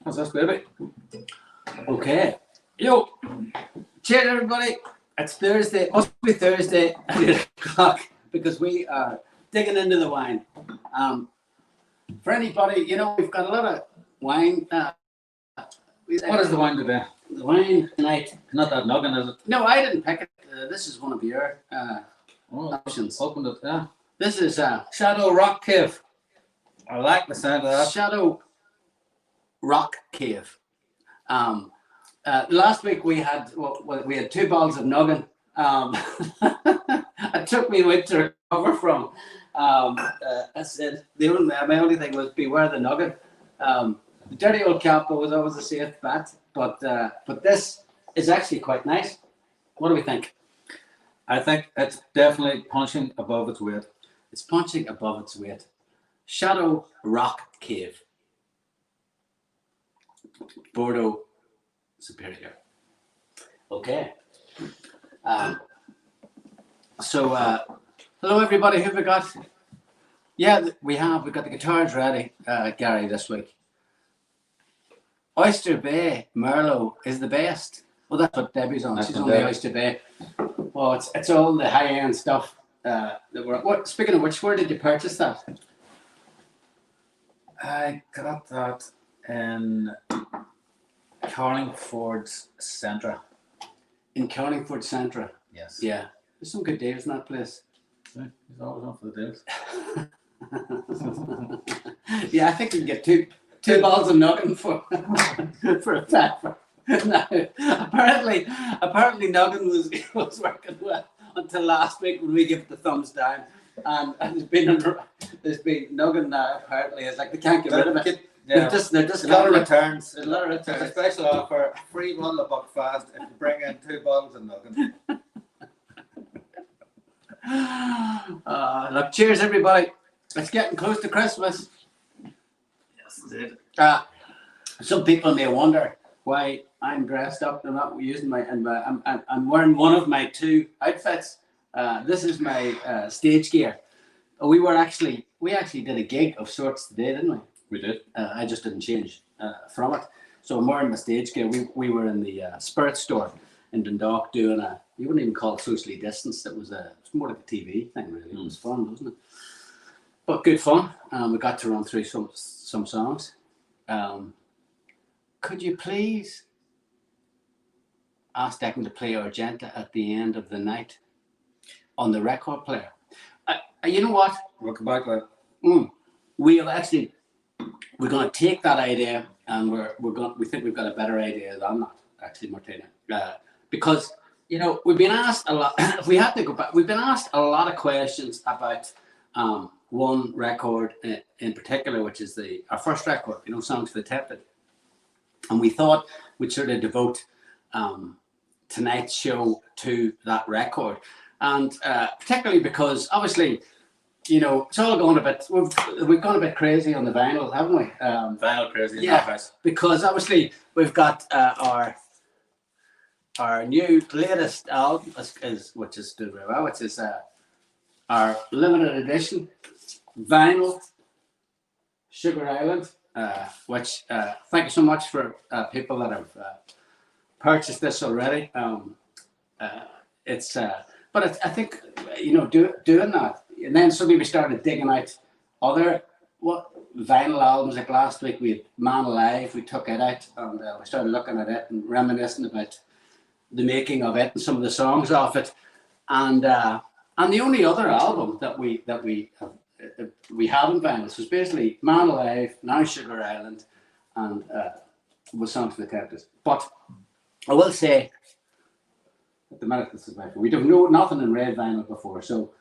How's this, baby? Okay. Yo. Cheers, everybody. It's Thursday. Must be Thursday at 8 o'clock because we are digging into the wine. For anybody, you know, we've got a lot of wine. What is the wine today? The wine tonight. Not that noggin, is it? No, I didn't pick it. This is one of your options. Opened it, yeah. This is Shadow Rock Cave. I like the sound of that. Shadow Rock Cave. Last week we had 2 bottles of noggin. It took me a week to recover from. I said my only thing was beware the noggin. The dirty old Capo was always a safe bet, but this is actually quite nice. What do we think? I think it's definitely punching above its weight. It's punching above its weight. Shadow Rock Cave. Bordeaux Superior. Okay. Hello everybody. Who have we got? Yeah, we've got the guitars ready, Gary, this week. Oyster Bay Merlot is the best. Well, that's what Debbie's on. She's on the Oyster Bay. Well, it's all the high end stuff. Speaking of which, where did you purchase that? I got that in Carlingford's Centra. In Carlingford Centra. Yes. Yeah. There's some good deals in that place. Yeah, he's always on for the deals. Yeah, I think you can get two bottles of noggin for a pepper. No, apparently noggin was working well until last week when we gave it the thumbs down, and there's been noggin now. Apparently, it's like they can't get rid of it. Yeah. They're just a lot of returns. There's a lot of returns. There's a special offer: free bottle of Buckfast if you bring in 2 bottles of noggin. Look, cheers, everybody. It's getting close to Christmas. Yes, it is. Some people may wonder why I'm dressed up. I'm not using I'm wearing one of my 2 outfits. This is my stage gear. We actually did a gig of sorts today, didn't we? We did. I just didn't change from it. So I'm wearing my stage gear. We were in the Spirit store in Dundalk doing you wouldn't even call it socially distanced. It was more like a TV thing, really. It was fun, wasn't it? But good fun. We got to run through some songs. Could you please ask Declan to play Argenta at the end of the night on the record player? You know what? We'll come back to that. We're going to take that idea, and we think we've got a better idea than that, actually, Martina, because you know we've been asked a lot. If we had to go back, we've been asked a lot of questions about one record in particular, which is our first record, you know, Songs for the Tempted, and we thought we'd sort of devote tonight's show to that record, and particularly because obviously, you know, it's all going a bit. We've gone a bit crazy on the vinyl, haven't we? Vinyl crazy. Yeah, because obviously we've got our new latest album, which is doing very well, which is our limited edition vinyl Sugar Island, which thank you so much for people that have purchased this already. I think, you know, doing that, and then suddenly we started digging out other vinyl albums. Like last week we had Man Alive, we took it out and we started looking at it and reminiscing about the making of it and some of the songs off it, and the only other album that we have in vinyl was basically Man Alive, now Sugar Island, and was Songs for the Tempted. But I will say, at the minute this is my phone, we don't know nothing in red vinyl before, so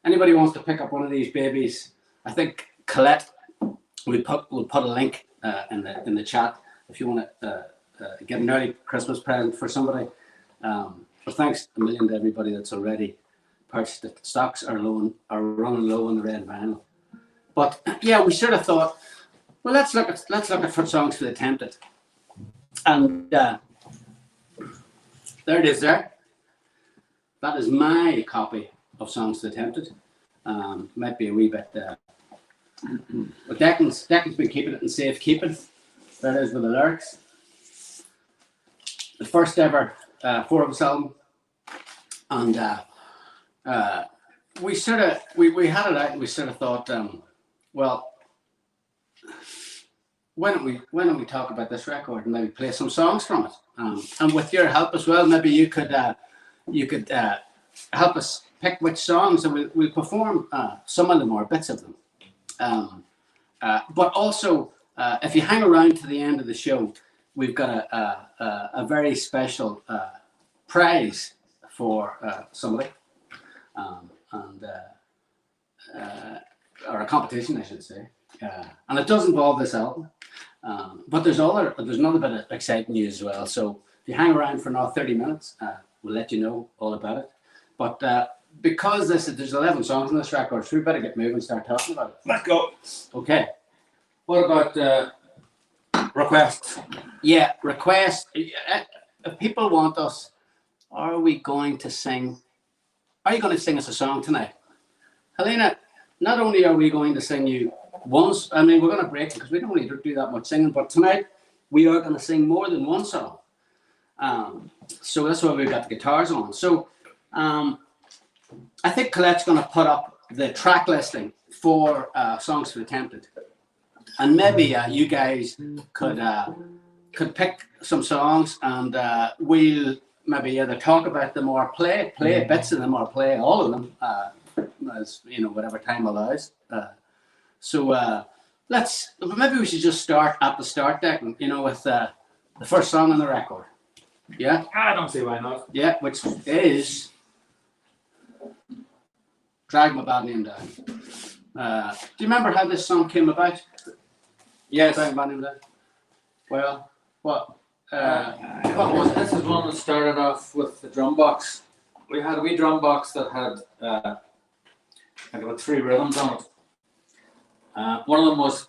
anybody wants to pick up one of these babies, I think Colette we'll put a link in the chat if you want to get an early Christmas present for somebody. But thanks a million to everybody that's already purchased it. Stocks are running low on the red vinyl. But yeah, we sort of thought, well, let's look at Songs for the Tempted, and there it is. There, that is my copy of Songs for the Tempted. Might be a wee bit. But Declan's been keeping it in safekeeping. There it is with the lyrics. The first ever Four of Us album. And we sort of, we had it out and we sort of thought, well, why don't we talk about this record and maybe play some songs from it? And with your help as well, maybe you could help us pick which songs, and we'll perform some of them or bits of them. But also, if you hang around to the end of the show, we've got a very special prize for somebody, or a competition, I should say. And it does involve this album. But there's another bit of exciting news as well. So if you hang around for another 30 minutes, we'll let you know all about it. But because there's 11 songs on this record, so we better get moving and start talking about it. Let's go. Okay. What about requests? Yeah, requests. If people want us, are you going to sing us a song tonight? Helena, not only are we going to sing you once, I mean, we're going to break it because we don't really do that much singing, but tonight we are going to sing more than one song. So that's why we've got the guitars on. So I think Colette's going to put up the track listing for Songs for the Tempted. And maybe you guys could pick some songs, and we'll maybe either talk about them or play bits of them or play all of them, as you know, whatever time allows. So maybe we should just start at the start, Declan, you know, with the first song on the record. Yeah? I don't see why not. Yeah, which is Drag My Bad Name Down. Do you remember how this song came about? Yes. Drag My Bad Name Down? Well, what was it? This is one that started off with the drum box. We had a wee drum box that had like about 3 rhythms on it. One of them was,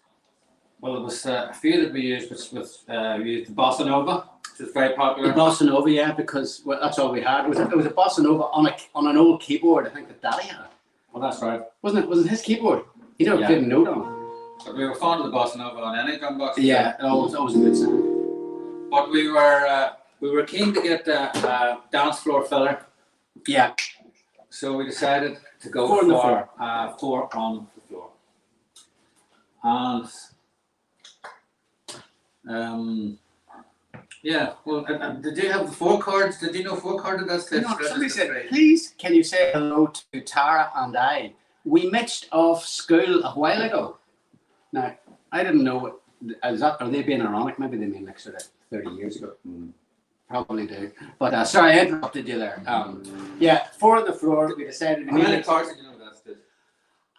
well, it was a few that we used, which was we used the Bossa Nova, which was very popular. The Bossa Nova, yeah, because that's all we had. It was a Bossa Nova on an old keyboard, I think, that Daddy had. Well, that's right. Wasn't it his keyboard? He never played a note on it. But we were fond of the Bossa Nova on any drum box. Yeah, it always a good sound. But we were keen to get a dance floor filler. Yeah. So we decided to go Four on the floor. 4 on the floor. And yeah, well, did you have the 4 chords? Did you know 4 chords? That's the Somebody said, please, can you say hello to Tara and I? We mixed off school a while ago. Now, I didn't know what, are they being ironic? Maybe they mean like sort of 30 years ago. Probably do. But sorry, I interrupted you there. Yeah, 4 on the floor, we decided. How many chords did you know that's it?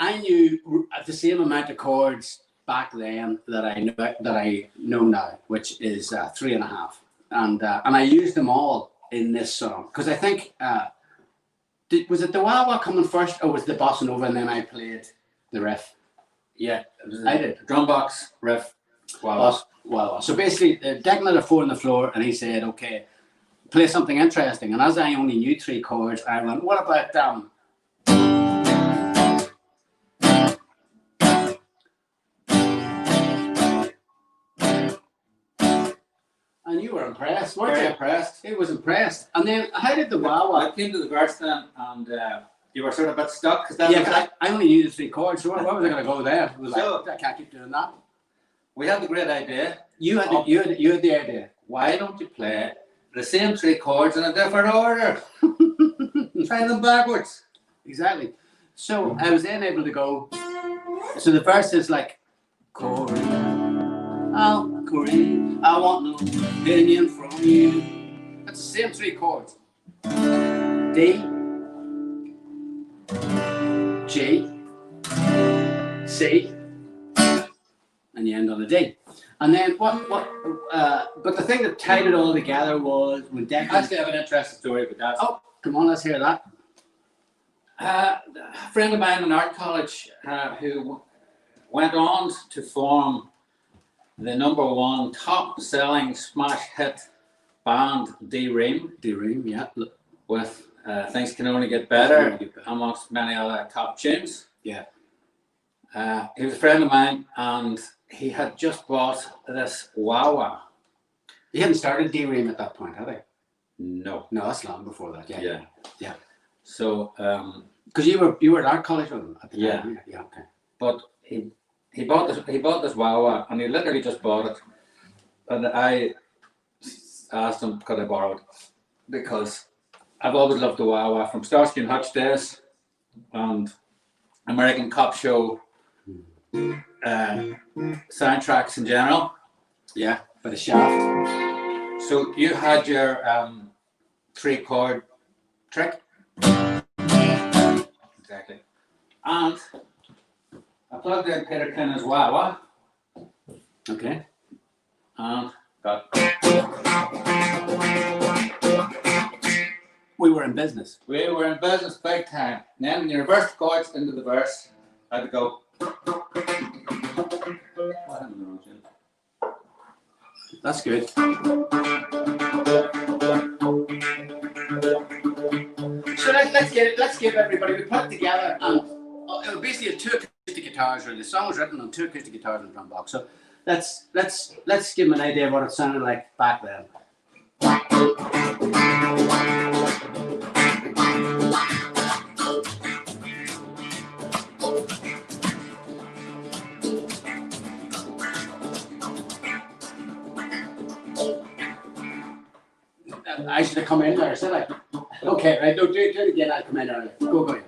I knew the same amount of chords back then that I know now, which is 3.5, and I used them all in this song because I think was it the wah wah coming first, or was the Bossa Nova and then I played the riff? Yeah, I did. Drum box, riff, wah wah. So basically, Declan had a 4 on the floor, and he said, "Okay, play something interesting." And as I only knew 3 chords, I went, "What about And you were impressed, weren't Very you? impressed. He was impressed. And then, how did the wah wah? I came to the verse then, and you were sort of a bit stuck because Yeah, because I only knew the 3 chords, so where was I going to go there? It was like, I can't keep doing that. we had the great idea. You had the idea. Why don't you play the same 3 chords in a different order? Try them backwards. Exactly. So I was then able to go. So the verse is like, Corey, I want no opinion from you. That's the same 3 chords. D, G, C, and you end on a D. And then but the thing that tied it all together was when Declan... Actually, I have an interesting story about that. Oh, come on, let's hear that. A friend of mine in art college who went on to form the #1 top-selling smash hit band D-Ream. D-Ream, yeah. With Things Can Only Get Better, amongst many other top tunes. Yeah. He was a friend of mine, and he had just bought this wah-wah. He hadn't started D-Ream at that point, had he? No. No, that's long before that. Yeah. So, because you were at art college with him at the Yeah. time. Yeah. Okay. but he bought this wah-wah, and he literally just bought it. And I asked him, could I borrow it? Because I've always loved the wah-wah from Starsky and Hutch days and American Cop Show soundtracks in general. Yeah, but a shaft. So you had your 3-chord trick. Exactly. And I plugged in Peter Kinna's wah-wah Okay. and got. We were in business. We were in business big time. And then when you reverse the chords into the verse, I had to go. That's good. So let's give everybody. We put it together, and it was basically 2 acoustic guitars. Really, the song was written on 2 acoustic guitars and a drum box. So let's give them an idea of what it sounded like back then. I should have come in there, should I? Okay, right. No, do it again. I'll come in early. Go.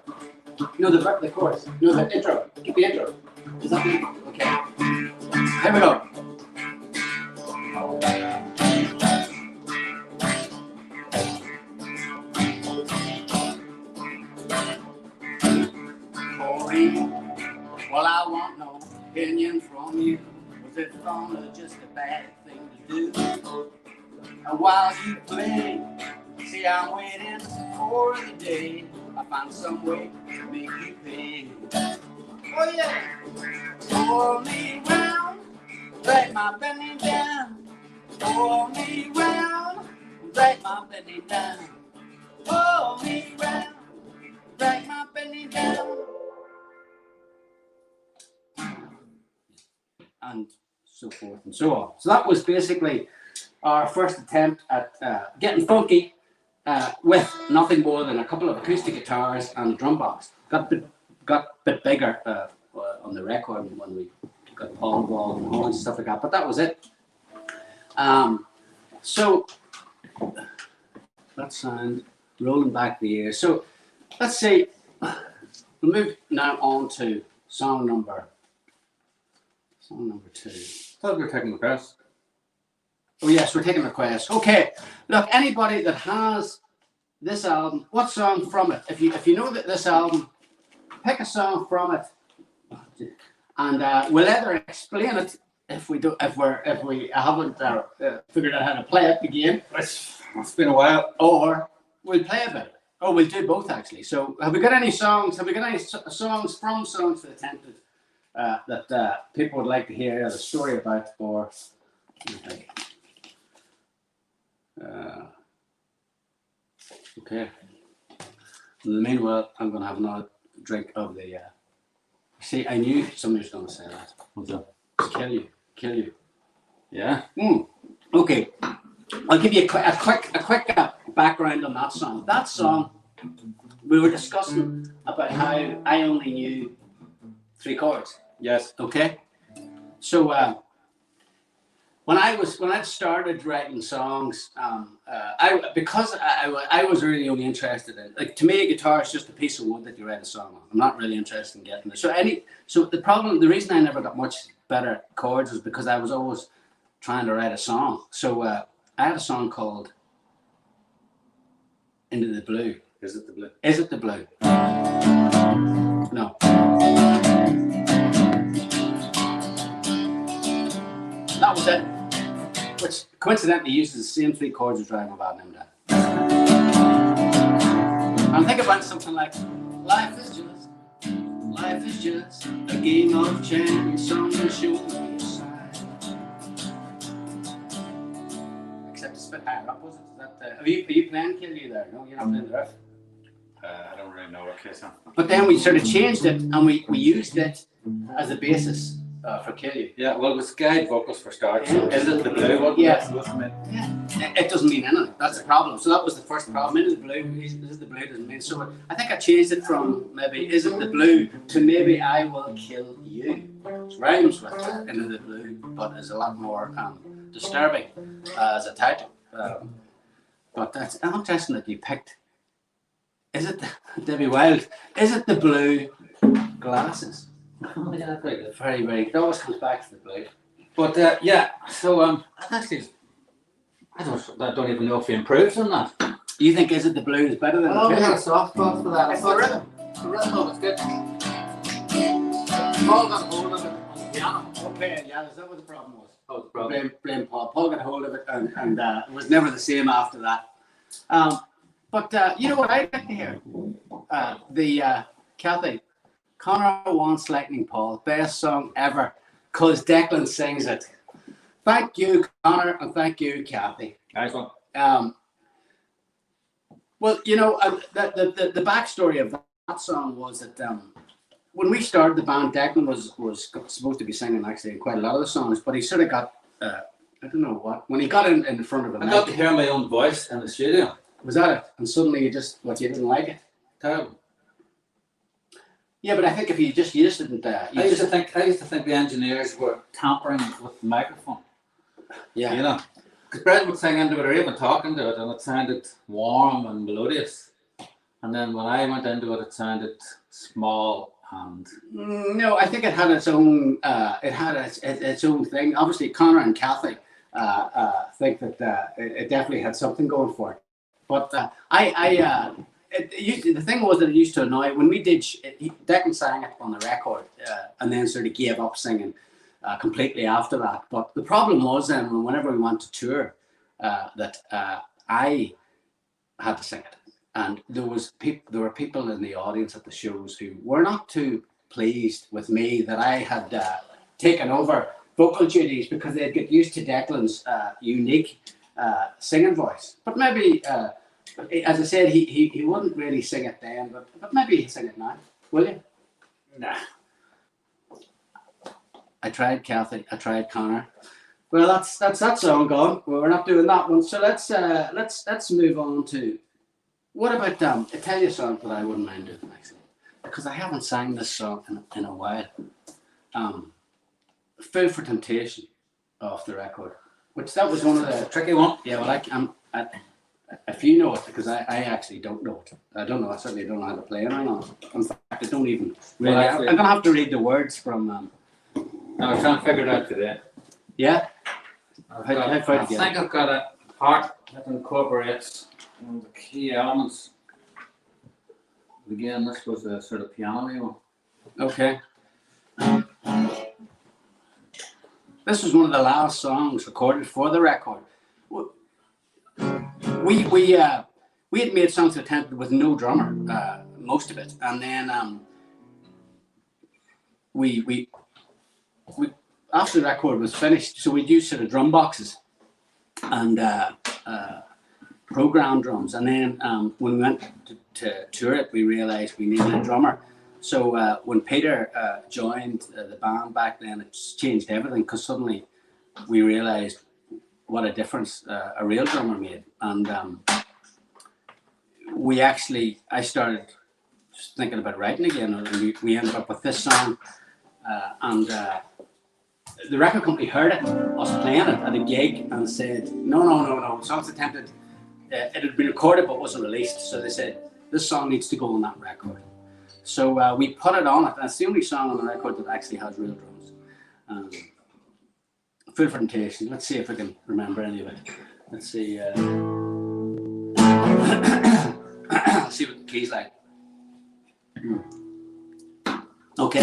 No, the chorus. No, the intro. Keep the intro. Is that the okay? Here we go. Well, I want no opinion from you. Was it fun or just a bad thing to do? And while you play, see I'm waiting for the day I find some way to make you pay. Oh yeah, pour me round, drag my belly down. Pour me round, drag my belly down. Pour me round, drag my belly down. And so forth and so on. So that was basically our first attempt at getting funky with nothing more than a couple of acoustic guitars and a drum box. Got a bit bigger on the record when we got Paul involved and horns and stuff like that, but that was it. So that sound rolling back the years. So let's say we'll move now on to song number 2. Thought we were taking the press. Oh yes, we're taking requests. Okay, look, anybody that has this album, what song from it? If you know that this album, pick a song from it, and we'll either explain it if we haven't figured out how to play it again. It's been a while. Or we'll play a bit. Or we'll do both actually. So have we got any songs? Have we got any songs from Songs for the Tempted that people would like to hear the story about, or? Okay. Meanwhile, I'm going to have another drink of the. See, I knew somebody was going to say that. What's that? Kill you. Yeah. Okay. I'll give you a quick background on that song. That song, we were discussing about how I only knew 3 chords. Yes. Okay. So when I started writing songs, I was really only interested in, like, to me a guitar is just a piece of wood that you write a song on. I'm not really interested in getting it. So the reason I never got much better chords was because I was always trying to write a song. So I had a song called Into the Blue. Is it the blue? Is it the blue? No. That was it. Which coincidentally uses the same 3 chords as Driving a Bad Name Down. I'm thinking about something like, life is just a game of chance, someone showing me a sign. Except it's a bit higher up, was it? Is that, are you playing Kill You there? No, you're not playing the riff. I don't really know what case I'm. But then we sort of changed it, and we used it as a basis for Kill You. Yeah, well, it was guide vocals for starters. Is it the blue one? Yes. Yeah. It doesn't mean anything. That's the problem. So that was the first problem. Is it the blue? Is it the blue doesn't mean so. I think I changed it from maybe is it the blue to maybe I will kill you. It rhymes with into the blue, but is a lot more disturbing as a title. But that's interesting that you picked. Is it Debbie Wild? Is it the blue glasses? Oh, yeah, very good. Very, very. It always comes back to the blue. But yeah, so actually, I don't even know if he improved on that. Do you think Is It the Blue is better than Oh, we the had a Kill? soft spot for that. It's the rhythm. The rhythm of it's good. Paul got hold of it on the piano. Okay, yeah, is that what the problem was? Oh, the problem. Blame Paul. Paul got hold of it and it was never the same after that. But you know what I'd like to hear? Kathy, Connor wants Lightning Paul, best song ever, because Declan sings it. Thank you, Connor, and thank you, Kathy. Nice one. Well, you know, the backstory of that song was that when we started the band, Declan was supposed to be singing actually in quite a lot of the songs, but he sort of got, I don't know what, when he got in front of the I mic. got to hear my own voice in the studio. Was that it? And suddenly you didn't like it? Terrible. Yeah, but I think if you just didn't, I used to think the engineers were tampering with the microphone. yeah. You know, because Brett would sing into it or even talk into it, and it sounded warm and melodious. And then when I went into it, it sounded small and. No, I think it had its own. It had its own thing. Obviously, Connor and Kathy think that it definitely had something going for it. But the thing was that it used to annoy when we did. Declan sang it on the record, and then sort of gave up singing completely after that. But the problem was then whenever we went to tour, that I had to sing it, and there were people in the audience at the shows who were not too pleased with me that I had taken over vocal duties because they'd get used to Declan's unique singing voice. But maybe, as I said, he wouldn't really sing it then, but maybe he'll sing it now. Will you? Nah. I tried Kathy. I tried Connor. Well, that's that song gone. Well, we're not doing that one. So let's move on to what about I tell you a song that I wouldn't mind doing actually, because I haven't sang this song in a while. Food for Temptation off the record, which that was one of the Tricky one. yeah. Well, if you know it, because I actually don't know it. I don't know. I certainly don't know how to play it or not. In fact, I don't even really. Well, actually, I'm gonna have to read the words from. I was trying to figure it out today. Yeah. I think I've got a part that incorporates one of the key elements. Again, this was a sort of piano one. Okay. This was one of the last songs recorded for the record. We had made songs attempted with no drummer, most of it, and then we after the record was finished, so we'd use sort of drum boxes and program drums, and then when we went to tour it, we realised we needed a drummer. So when Peter joined the band back then, it changed everything because suddenly we realised what a difference a real drummer made, and I started thinking about writing again, and we ended up with this song, and the record company heard it, us playing it at a gig, and said, no, songs attempted, it had been recorded but wasn't released, so they said, this song needs to go on that record. So we put it on it, and it's the only song on the record that actually has real drums. Food for Temptation, let's see if I can remember any of it. Let's see, let's see what the key's like. Okay.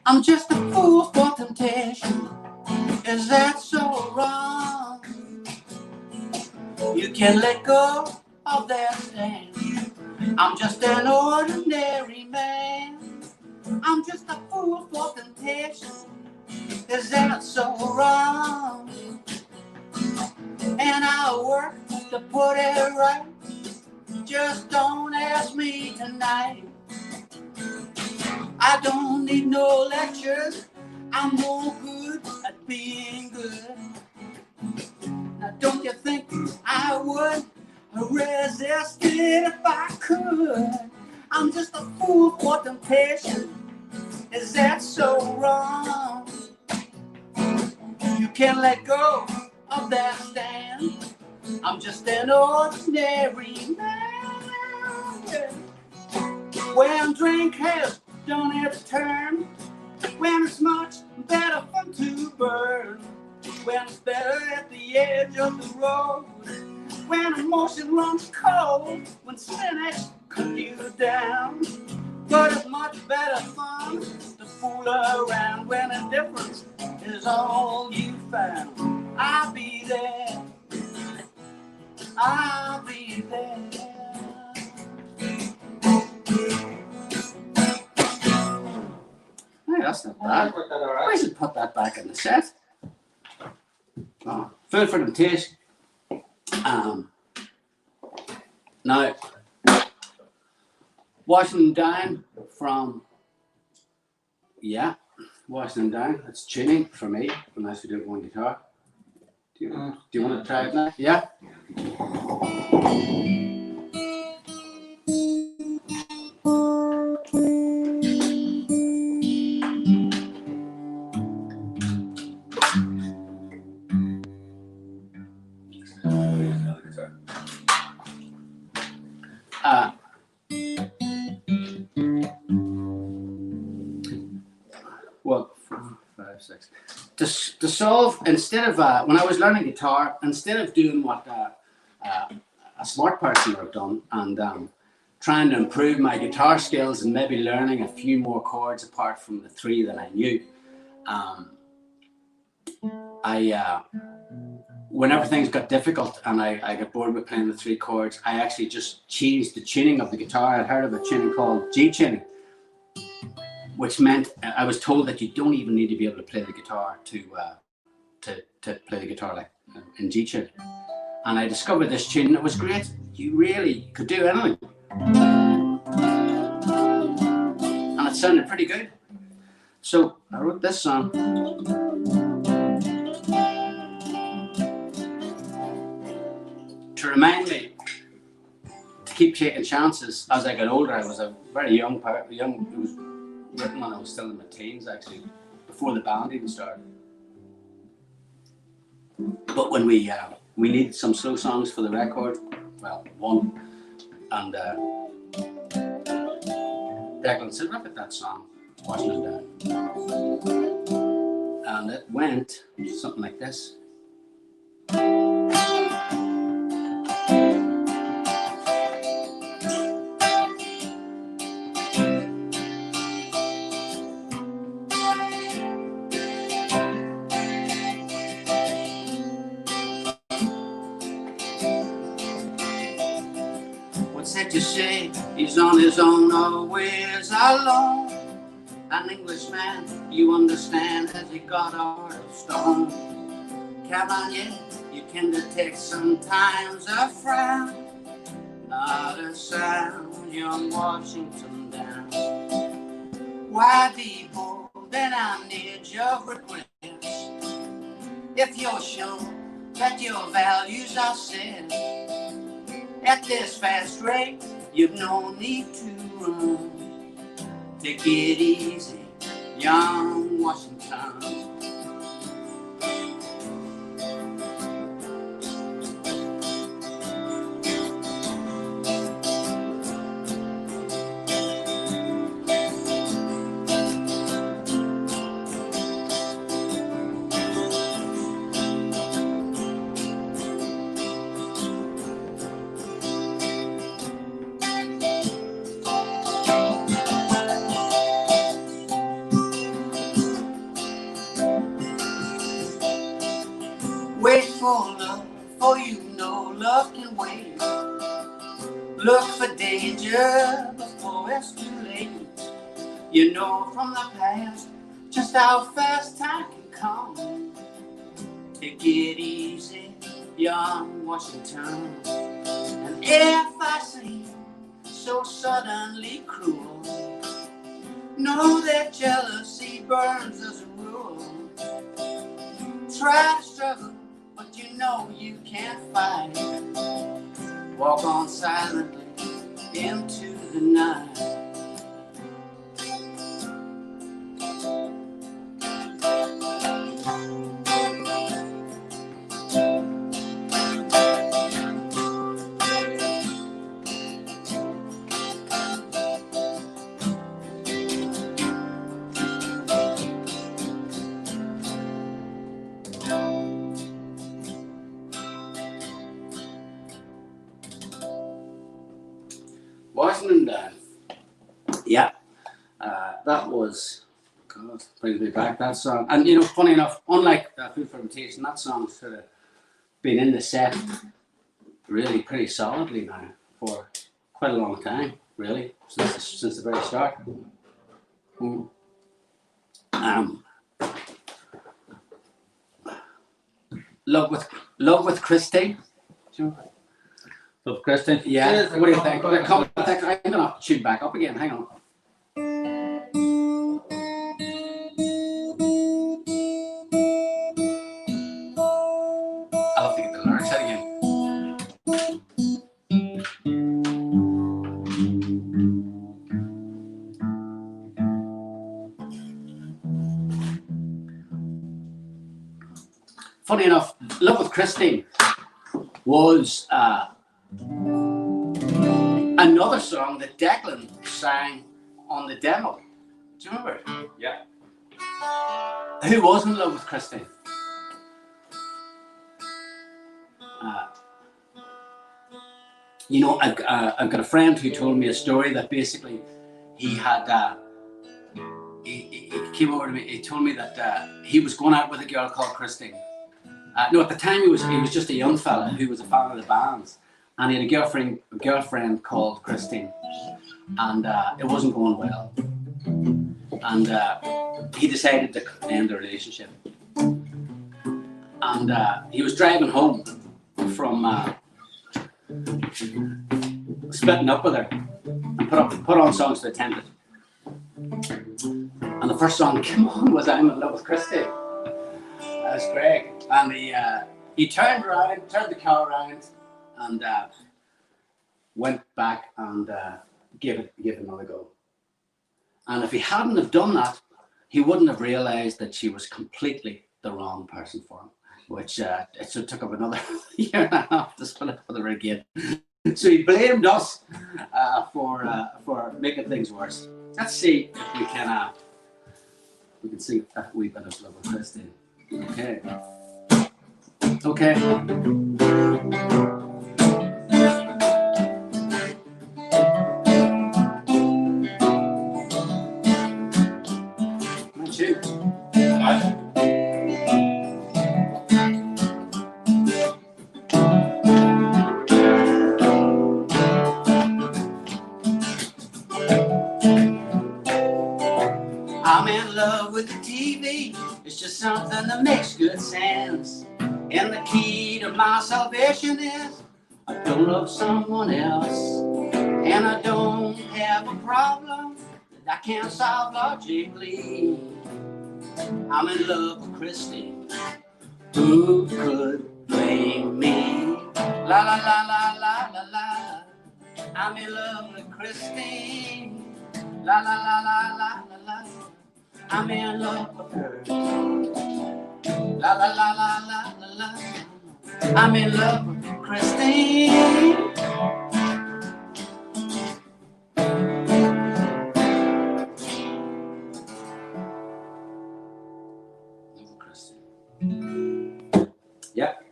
I'm just a fool for temptation. Is that so wrong? You can let go of that stand. I'm just an ordinary man. I'm just a fool for temptation. Is that so wrong? to put it right. Just don't ask me tonight. I don't need no lectures. I'm no good at being good. Now don't you think I would resist it if I could? I'm just a fool for temptation. Is that so wrong? You can't let go of that stand. I'm just an ordinary man. When drink has done its turn, when it's much better fun to burn, when it's better at the edge of the road, when emotion runs cold, when cynic cut you down. But it's much better fun to fool around when indifference is all you found. I'll be there. I'll be there. Hey, that's not bad. I should put that back in the set. Oh, food for temptation. Now, washing them down from, washing them down. It's tuning for me when I used to do it on guitar. Do you want to try it now? Yeah? Well, 4, 5, 6. To solve, instead of, when I was learning guitar, instead of doing what a smart person would have done and trying to improve my guitar skills and maybe learning a few more chords apart from the 3 that I knew, whenever things got difficult and I got bored with playing the 3 chords, I actually just changed the tuning of the guitar. I'd heard of a tuning called G tuning, which meant I was told that you don't even need to be able to play the guitar to play the guitar like in G tune. And I discovered this tune and it was great. You really could do anything. And it sounded pretty good. So I wrote this song. To remind me to keep taking chances as I got older. I was a very young, it was written when I was still in my teens actually, before the band even started. But when we needed some slow songs for the record, well, one, and Declan said, look at that song, Washing It Down. And it went something like this. Said you say he's on his own, always alone. An Englishman, you understand, has he got a heart of stone? Come on, yeah, you can detect sometimes a frown, not a sound, young Washington down. Why be bold and on the edge of regrets? If you're sure that your values are set, at this fast rate, you've no need to run. Take it easy, young Washington. Wait for love, for you know love can wait. Look for danger before it's too late. You know from the past just how fast time can come. Take it easy, young Washington. And if I seem so suddenly cruel, know that jealousy burns as a rule. Try to struggle, but you know you can't fight. Walk on silently into the night. Washington down. Yeah, that was, God, brings me back, that song. And you know, funny enough, unlike Food Fermentation, that song's sort of been in the set really pretty solidly now for quite a long time, really, since the very start. Love with Christie. Love Christian. Yeah. What do you think? I'm gonna tune back up again. Hang on. I'll have to get the lyrics out again. Funny enough, Love with Christine was another song that Declan sang on the demo. Do you remember? Yeah. Who was in love with Christine? You know, I've got a friend who told me a story that basically he had. He came over to me. He told me that he was going out with a girl called Christine. No, at the time he was just a young fella who was a fan of the bands, and he had a girlfriend called Christine, and it wasn't going well, and he decided to end the relationship, and he was driving home from splitting up with her, and put on songs to attempt it, and the first song that came on was "I'm in Love with Christine." That's great. And he turned the car around, and went back and gave it another go. And if he hadn't have done that, he wouldn't have realised that she was completely the wrong person for him. Which it took up another year and a half to split up with her again. So he blamed us for making things worse. Let's see if we can sing a wee bit of Love with Christine. Okay. Okay. Not you. I'm in love with the TV. It's just something that makes good sense. And the key to my salvation is I don't love someone else. And I don't have a problem that I can't solve logically. I'm in love with Christine. Who could blame me? La la la la la la la. I'm in love with Christine. La la la la la la la. I'm in love with her. La la la la la la la. I'm in love with Christine. Yep.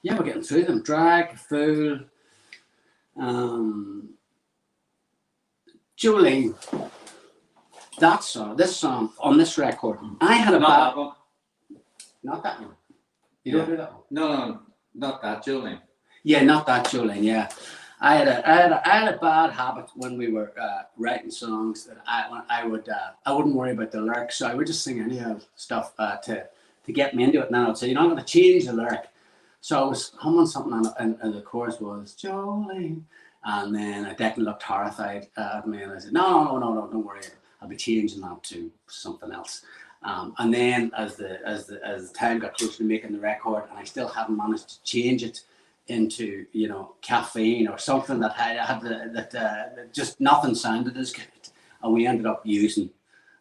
Yeah, we're getting through them. Drag, Fool, Jolene. That song, this song on this record, I had a Not that one. Not that one. You don't do that one. No, not that, Jolene. Yeah, not that Jolene. Yeah, I had a bad habit when we were writing songs that I wouldn't worry about the lyrics, so I would just sing any stuff to to get me into it. And then I would say, you know, I'm going to change the lyric. So I was humming something, and the chorus was Jolene. And then Declan looked horrified at me, and I said, no, don't worry. I'll be changing that to something else. And then as the time got closer to making the record, and I still hadn't managed to change it into, you know, caffeine or something that had just nothing sounded as good, and we ended up using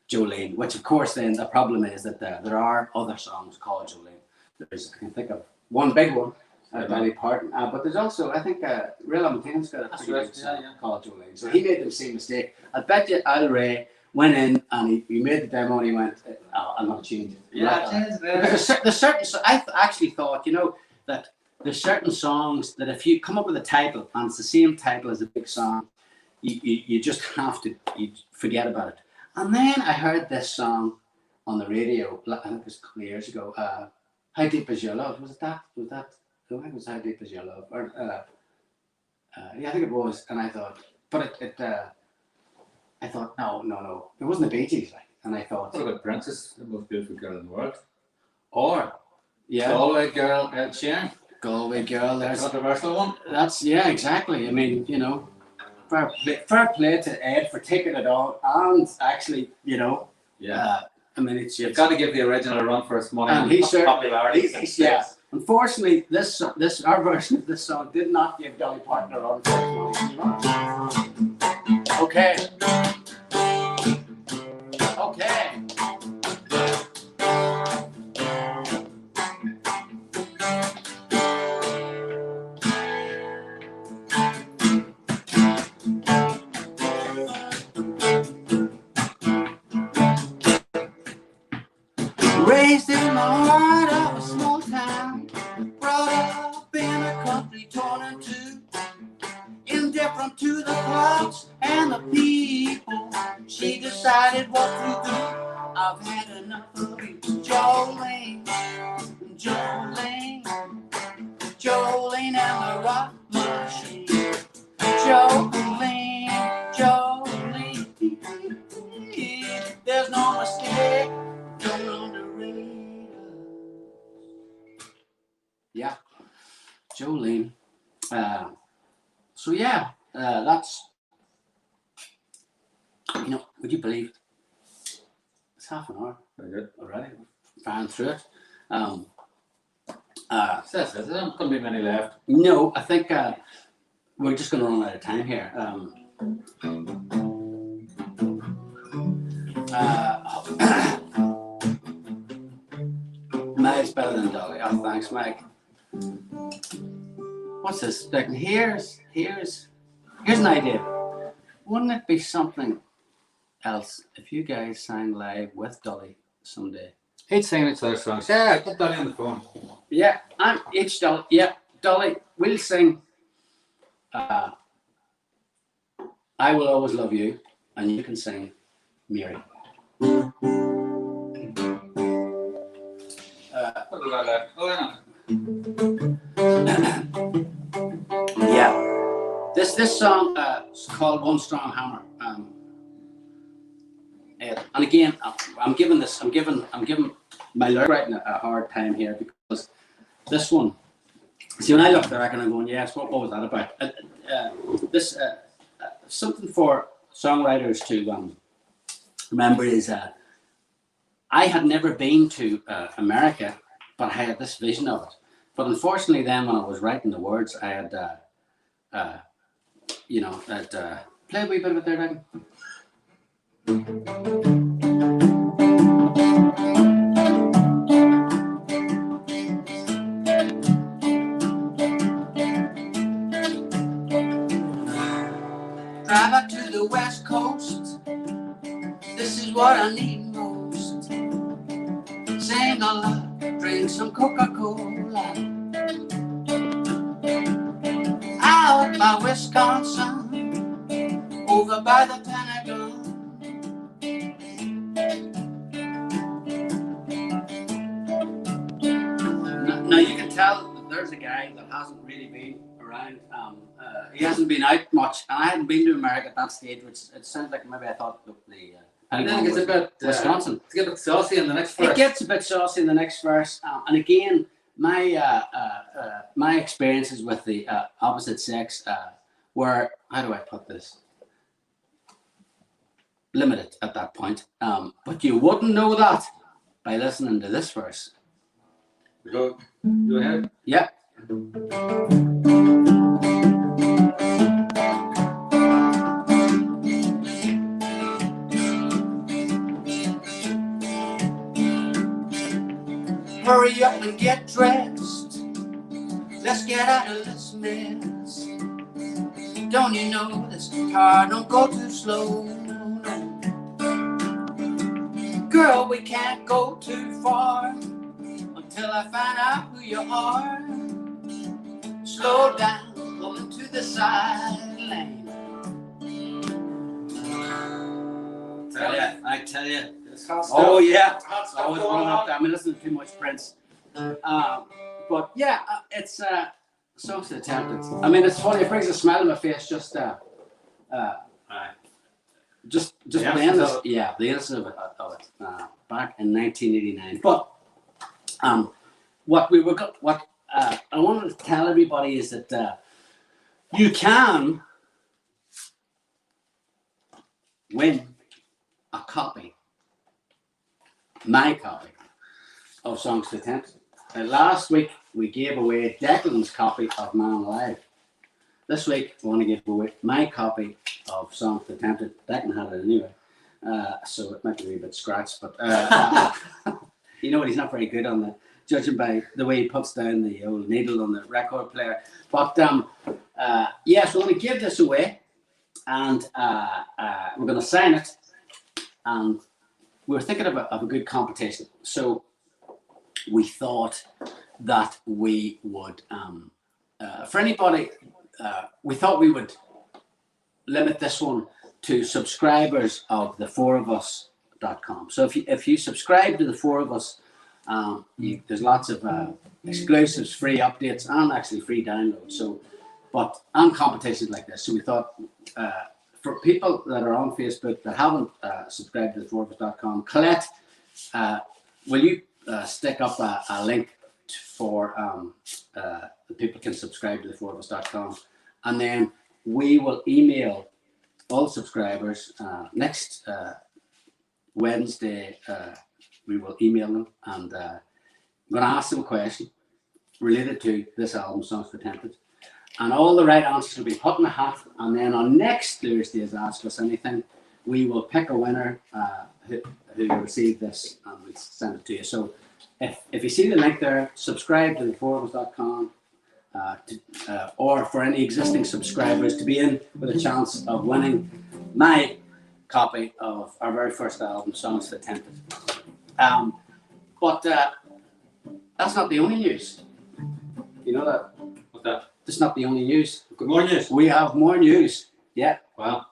Jolene, which of course then the problem is that there are other songs called Jolene. There's, I can think of one big one, Dolly Parton, but there's also, I think, Real Montaigne's got a pretty good song called Jolene. So he made the same mistake. I bet you Al Ray went in and he made the demo and he went, oh, I'm not changing it. Yeah, change it. Because there's certain, so I actually thought, you know, that there's certain songs that if you come up with a title and it's the same title as a big song, you just have to forget about it. And then I heard this song on the radio, I think it was a couple of years ago, How Deep Is Your Love? Was that? I think it was How Deep Is Your Love. Or, yeah, I think it was. And I thought, but I thought, no. It wasn't the Bee Gees, like. And I thought, What about Princess, the most beautiful girl in the world? Or yeah, Galway Girl, Ed Sheeran. Galway Girl. There's There's a controversial one. that's, yeah, exactly. I mean, you know, fair play to Ed for taking it on, and actually, you know, Yeah. I mean, it's You've got to give the original a run for its money. and he certainly, popularity. yeah. Unfortunately, this our version of this song did not give Dolly Parton a run for its money. Okay. Raised in the heart of a small town, brought up in a country torn in two, indifferent to the clouds and the people. She decided what to do. I've had enough of you, Jolene, Jolene, Jolene and the rock machine, Jolene, Jolene. There's no mistake. Don't underrate us. Yeah, Jolene. So yeah, that's, you know, would you believe it's half an hour? Very good. Already, flying through it. There's not going to be many left. No, I think we're just going to run out of time here. Mike's better than Dolly. Oh, thanks, Mike. What's this? Like, here's an idea. Wouldn't it be something else if you guys sang live with Dolly someday? He'd sing each other's songs. Yeah, get Dolly on the phone. Yeah, I'm each Dolly. Yeah, Dolly, we'll sing I Will Always Love You, and you can sing Mary. What have we got left? Oh, Yeah, this song is called One Strong Hammer. And again, I'm giving my lyric writing a hard time here, because this one. See, when I look at the record, I'm going, yes, what was that about? This something for songwriters to remember is I had never been to America, but I had this vision of it. But unfortunately, then when I was writing the words, I had, you know, that play a wee bit of it there, Declan. Drive out to the West Coast. This is what I need most. Sing a lot, drink some Coca-Cola. Out by Wisconsin, over by the Pentagon. Now you can tell that there's a guy that hasn't really been around. He hasn't been out much, and I hadn't been to America at that stage, which it sounds like maybe I thought the And then it gets a bit Wisconsin. It gets a bit saucy in the next verse. It gets a bit saucy in the next verse, and again, my experiences with the opposite sex were, how do I put this? Limited at that point. But you wouldn't know that by listening to this verse. Go ahead. Yeah. Hurry up and get dressed. Let's get out of this mess. Don't you know this car don't go too slow? No, no. Girl, we can't go too far until I find out who you are. Slow down, pull into the side lane. I tell you. Oh yeah, always going up there. I'm listening to too much Prince. But yeah, it's songs to attempted. I mean, it's funny. It brings a smile on my face just playing this. Yeah, the innocence of it back in 1989. But what I wanted to tell everybody is that you can win a copy, my copy of Songs to Attempt. Last week we gave away Declan's copy of Man Alive. This week I want to give away my copy of Songs to Attempted. Declan had it anyway, so it might be a wee bit scratched, but you know what, he's not very good on the judging by the way he puts down the old needle on the record player. But yes, we're going to give this away, and we're going to sign it. And we were thinking of a good competition, so we thought that we would, for anybody, we thought we would limit this one to subscribers of thefourofus.com. So if you subscribe to the Four of Us, there's lots of exclusives, free updates, and actually free downloads. So, and competitions like this. So we thought, for people that are on Facebook that haven't subscribed to thefourofus.com, Colette, will you stick up a link for that people can subscribe to thefourofus.com, and then we will email all subscribers next Wednesday. We will email them, and I'm going to ask them a question related to this album, Songs for Tempted. And all the right answers will be put in a hat, and then on next Thursday's Ask Us Anything, we will pick a winner who will receive this, and we'll send it to you. So if you see the link there, subscribe to thefourofus.com, or for any existing subscribers to be in with a chance of winning my copy of our very first album, Songs for Tempted. But that's not the only news. You know that? What's that? That's not the only news. More news. We have more news. Yeah. Well,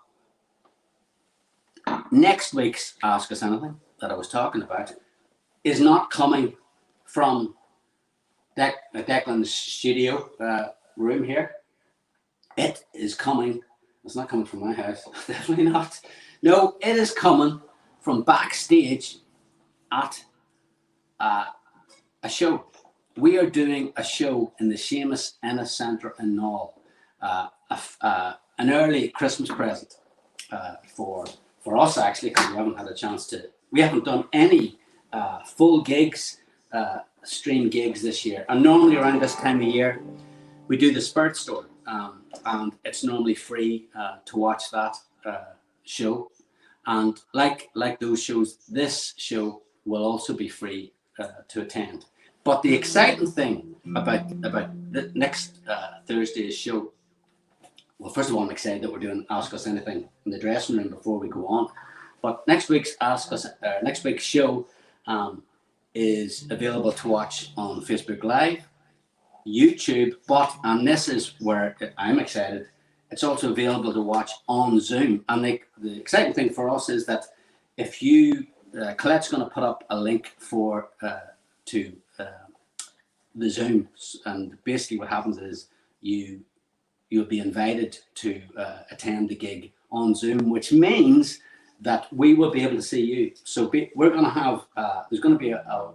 next week's Ask Us Anything that I was talking about is not coming from Declan's studio room here. It is coming. It's not coming from my house. Definitely not. No, it is coming from backstage at a show. We are doing a show in the Seamus Ennis Centre in Knoll, an early Christmas present for us, actually, because we haven't had a chance to. We haven't done any full gigs, stream gigs this year. And normally around this time of year, we do the Spirit Store, and it's normally free to watch that show. And like those shows, this show will also be free to attend. But the exciting thing about the next Thursday's show, well, first of all, I'm excited that we're doing Ask Us Anything in the dressing room before we go on. But next week's show is available to watch on Facebook Live, YouTube, and this is where I'm excited, it's also available to watch on Zoom. And the exciting thing for us is that if you, Colette's going to put up a link for to the Zoom, and basically what happens is you'll be invited to attend the gig on Zoom, which means that we will be able to see you. So we're going to have, there's going to be a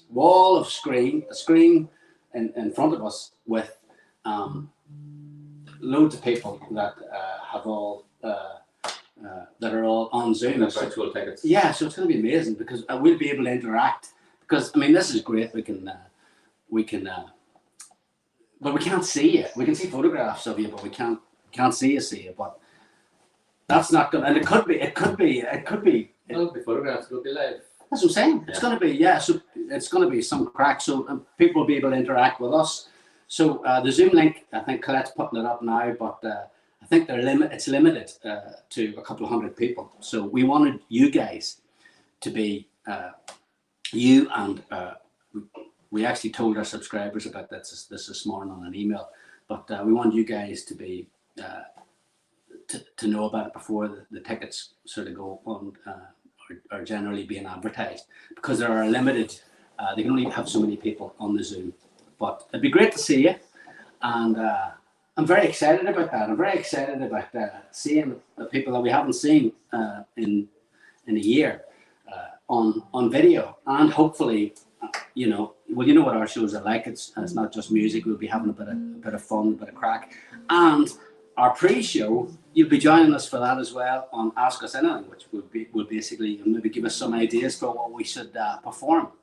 wall of a screen in front of us with loads of people that have all, that are all on Zoom. Virtual tickets. Yeah, so it's going to be amazing because we'll be able to interact. Because I mean, this is great. We can, but we can't see you. We can see photographs of you, but we can't see you. But that's not good. And it could be. It'll be photographs. It'll be live. That's what I'm saying. It's going to be, so it's going to be some crack. So people will be able to interact with us. So the Zoom link, I think Colette's putting it up now, but I think it's limited to a couple of hundred people. So we wanted you guys to be, you and we actually told our subscribers about this morning on an email, but we want you guys to be, to know about it before the tickets sort of go on, are generally being advertised, because there are limited, they can only have so many people on the Zoom. But it'd be great to see you, and I'm very excited about that. I'm very excited about seeing the people that we haven't seen in a year on video, and hopefully, you know what our shows are like. It's not just music. We'll be having a bit of fun, a bit of crack, and our pre-show, you'll be joining us for that as well on Ask Us Anything, which will basically maybe give us some ideas for what we should perform.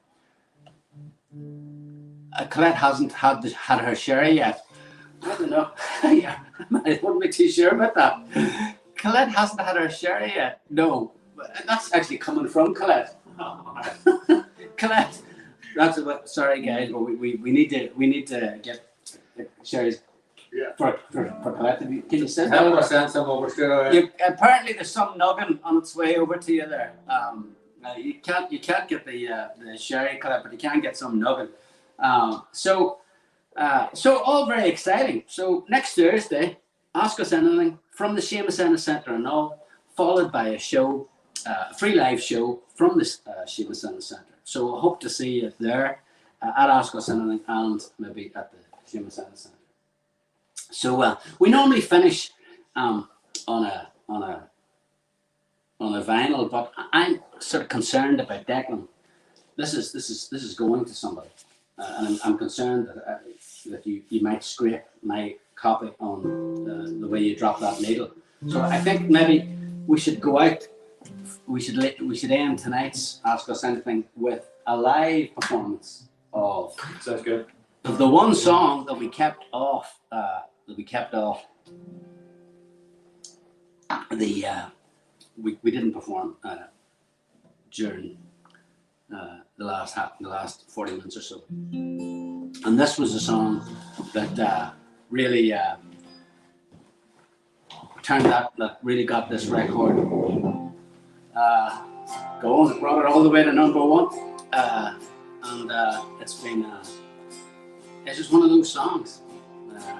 Colette hasn't had her sherry yet. I don't know. Yeah, I wouldn't be too sure about that. Colette hasn't had her sherry yet. No, that's actually coming from Colette. Oh. Colette, that's about. Sorry, guys, but we need to get sherry's. Yeah. For Colette, can you send that? I'll send some over straight away. Apparently, there's some nuggin on its way over to you there. You can't get the sherry, Colette, but you can get some nuggin. So all very exciting. So next Thursday, Ask Us Anything from the Seamus Ennis Centre and all, followed by a show, free live show from the Seamus Ennis Centre. So I hope to see you there at Ask Us Anything and maybe at the Seamus Ennis Centre. So we normally finish on a vinyl, but I'm sort of concerned about Declan. This is going to somebody. And I'm concerned that you might scrape my copy on the way you drop that needle. So I think maybe we should go out. We should end tonight's Ask Us Anything with a live performance of. Sounds good. Of the one song that we kept off. We didn't perform during. The last 40 minutes or so, and this was a song that really that really got this record going, brought it all the way to #1, and it's just one of those songs,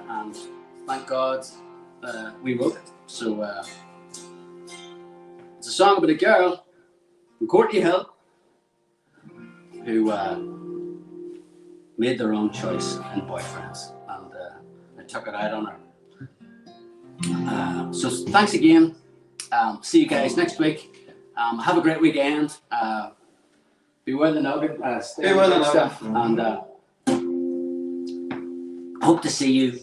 and thank God we wrote it. So it's a song about a girl from Courtney Hill who made the wrong choice in boyfriends, and I took it out on her. So thanks again. See you guys next week. Have a great weekend. Beware the nugget. Beware the stuff. And hope to see you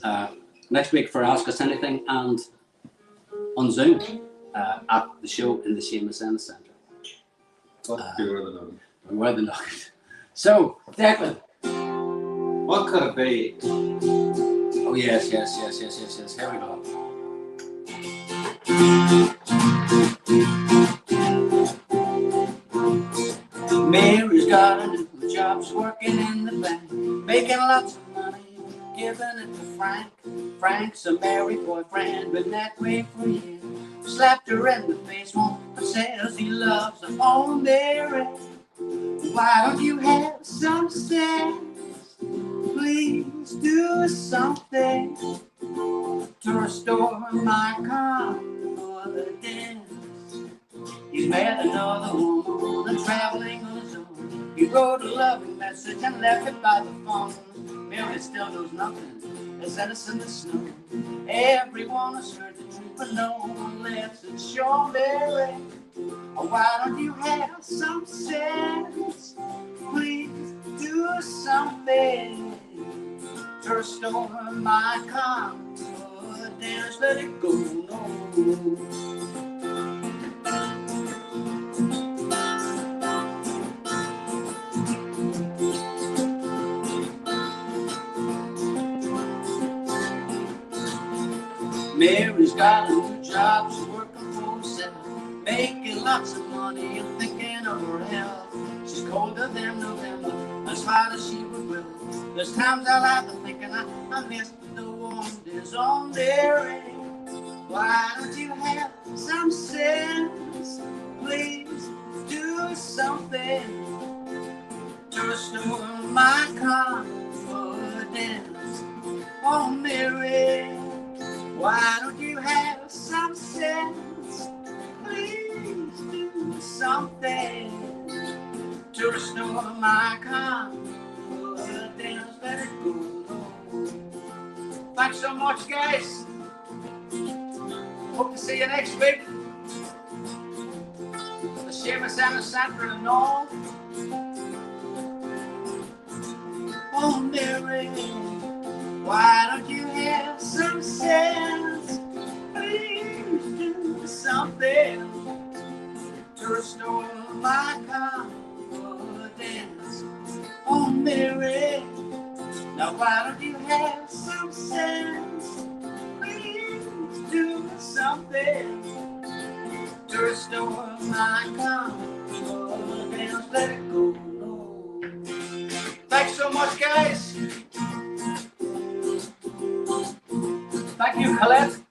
next week for Ask Us Anything and on Zoom at the show in the Seamus Ennis Centre. Beware the nugget. Beware the nugget. So, Declan. What could it be? Oh, yes. Here we go. Mary's got a new job, she's working in the bank, making lots of money, giving it to Frank. Frank's a married boyfriend, been that way for years. Slapped her in the face once and says he loves her. Oh, Mary, why don't you have some sense? Please do something to restore my confidence. He's met another woman and traveling on his own. He wrote a loving message and left it by the phone. Mary still knows nothing, as innocent as snow. Everyone has heard the truth, but no one lets it show. Mary, Why don't you have some sense? Please do something to restore my confidence. Let it go, no. Mary's got a new job, she's working for herself, making lots of money and thinking of her health. She's colder than November, as hot as she would will. There's times I lie to thinking I miss the warm days on Mary. Why don't you have some sense? Please do something to restore my confidence. Oh, Mary. Why don't you have some sense? Please do something to restore my confidence. Let it go. Thanks so much, guys. Hope to see you next week. The Seamus and the Sandra and all. Oh, Mary. Why don't you have some sense? Please do something to restore my confidence. Oh, Mary, now why don't you have some sense? Please do something to restore my confidence. Let it go. No. Thanks so much, guys. Thank you, Colette.